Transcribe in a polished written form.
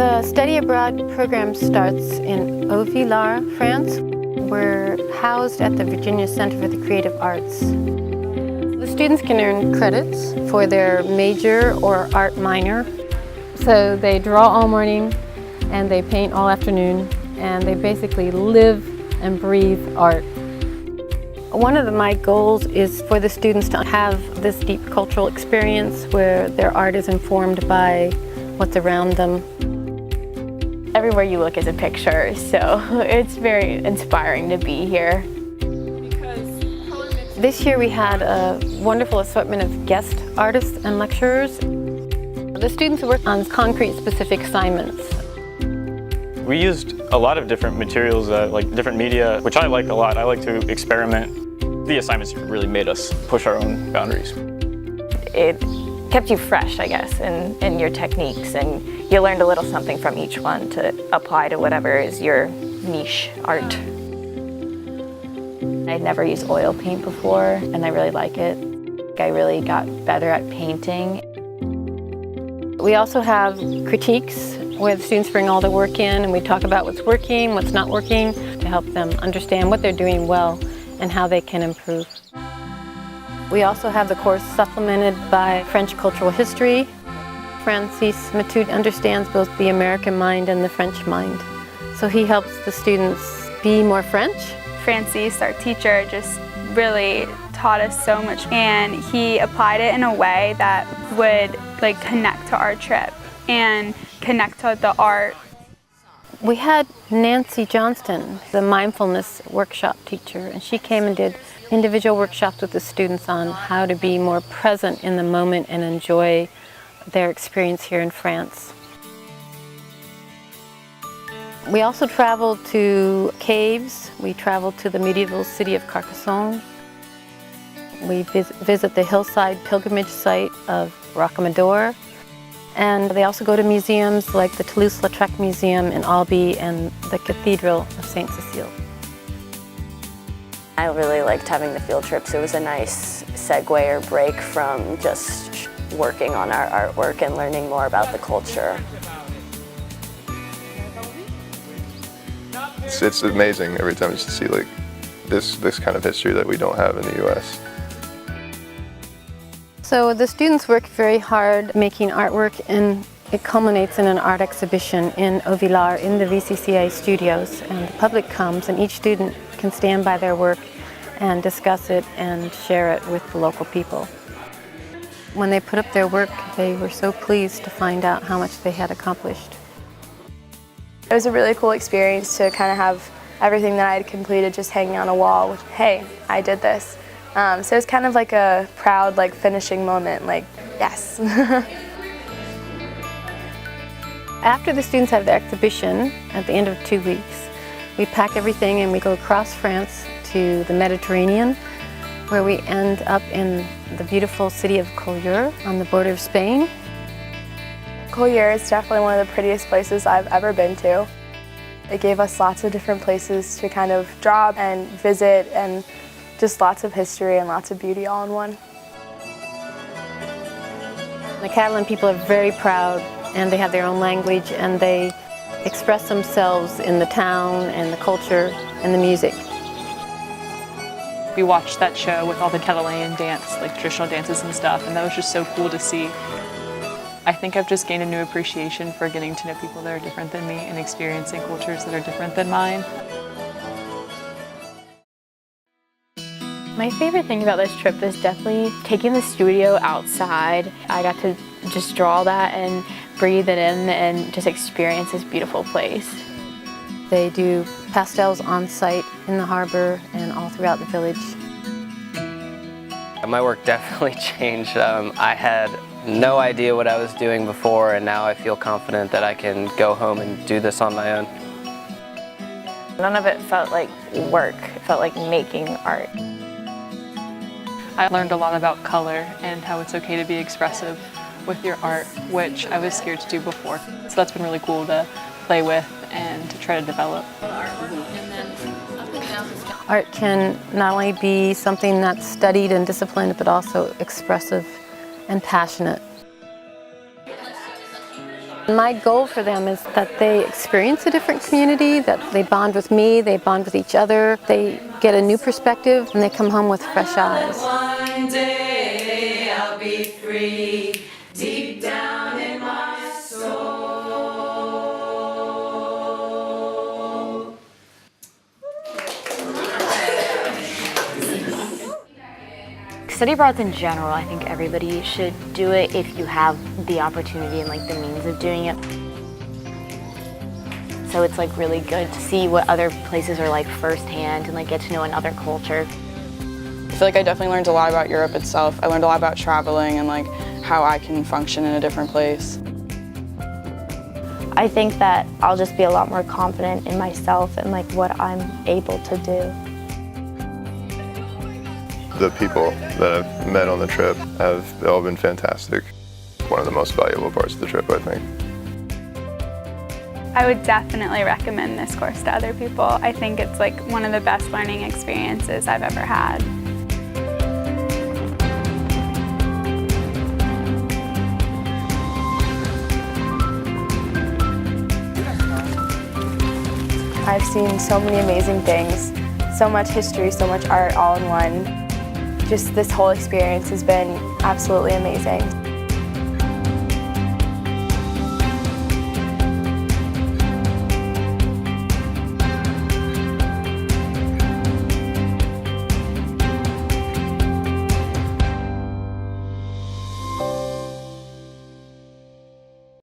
The study abroad program starts in Haut-Villars, France. We're housed at the Virginia Center for the Creative Arts. The students can earn credits for their major or art minor. So they draw all morning and they paint all afternoon, and they basically live and breathe art. One of my goals is for the students to have this deep cultural experience where their art is informed by what's around them. Everywhere you look is a picture, so it's very inspiring to be here. This year we had a wonderful assortment of guest artists and lecturers. The students worked on concrete specific assignments. We used a lot of different materials, like different media, which I like a lot. I like to experiment. The assignments really made us push our own boundaries. It kept you fresh, I guess, in your techniques, and you learned a little something from each one to apply to whatever is your niche art. I'd never used oil paint before, and I really like it. I really got better at painting. We also have critiques where the students bring all their work in and we talk about what's working, what's not working, to help them understand what they're doing well and how they can improve. We also have the course supplemented by French cultural history. Francis Matude understands both the American mind and the French mind, so he helps the students be more French. Francis, our teacher, just really taught us so much, and he applied it in a way that would connect to our trip and connect to the art. We had Nancy Johnston, the mindfulness workshop teacher, and she came and did individual workshops with the students on how to be more present in the moment and enjoy their experience here in France. We also traveled to caves. We traveled to the medieval city of Carcassonne. We visit the hillside pilgrimage site of Rocamadour. And they also go to museums like the Toulouse-Lautrec Museum in Albi and the Cathedral of Saint Cecile. I really liked having the field trips. It was a nice segue or break from just working on our artwork and learning more about the culture. It's amazing every time just to see this kind of history that we don't have in the U.S. So the students work very hard making artwork, and it culminates in an art exhibition in Haut-Villars in the VCCA studios, and the public comes and each student can stand by their work and discuss it and share it with the local people. When they put up their work, they were so pleased to find out how much they had accomplished. It was a really cool experience to kind of have everything that I had completed just hanging on a wall with, hey, I did this. So it's kind of like a proud finishing moment, yes. After the students have the exhibition at the end of 2 weeks, we pack everything and we go across France to the Mediterranean, where we end up in the beautiful city of Collioure on the border of Spain. Collioure is definitely one of the prettiest places I've ever been to. It gave us lots of different places to kind of draw and visit, and just lots of history and lots of beauty all in one. The Catalan people are very proud, and they have their own language, and they express themselves in the town and the culture and the music. We watched that show with all the Catalan dance, traditional dances and stuff, and that was just so cool to see. I think I've just gained a new appreciation for getting to know people that are different than me and experiencing cultures that are different than mine. My favorite thing about this trip is definitely taking the studio outside. I got to just draw that and breathe it in and just experience this beautiful place. They do pastels on site in the harbor and all throughout the village. My work definitely changed. I had no idea what I was doing before, and now I feel confident that I can go home and do this on my own. None of it felt like work. It felt like making art. I learned a lot about color and how it's okay to be expressive with your art, which I was scared to do before. So that's been really cool to play with and to try to develop. Art can not only be something that's studied and disciplined, but also expressive and passionate. My goal for them is that they experience a different community, that they bond with me, they bond with each other, they get a new perspective, and they come home with fresh eyes. One day I'll be free, deep down in my soul. Study abroads in general, I think everybody should do it if you have the opportunity and like the means of doing it. So it's like really good to see what other places are like firsthand and like get to know another culture. I feel like I definitely learned a lot about Europe itself. I learned a lot about traveling and like how I can function in a different place. I think that I'll just be a lot more confident in myself and like what I'm able to do. The people that I've met on the trip have all been fantastic. One of the most valuable parts of the trip, I think. I would definitely recommend this course to other people. I think it's like one of the best learning experiences I've ever had. I've seen so many amazing things, so much history, so much art all in one. Just this whole experience has been absolutely amazing.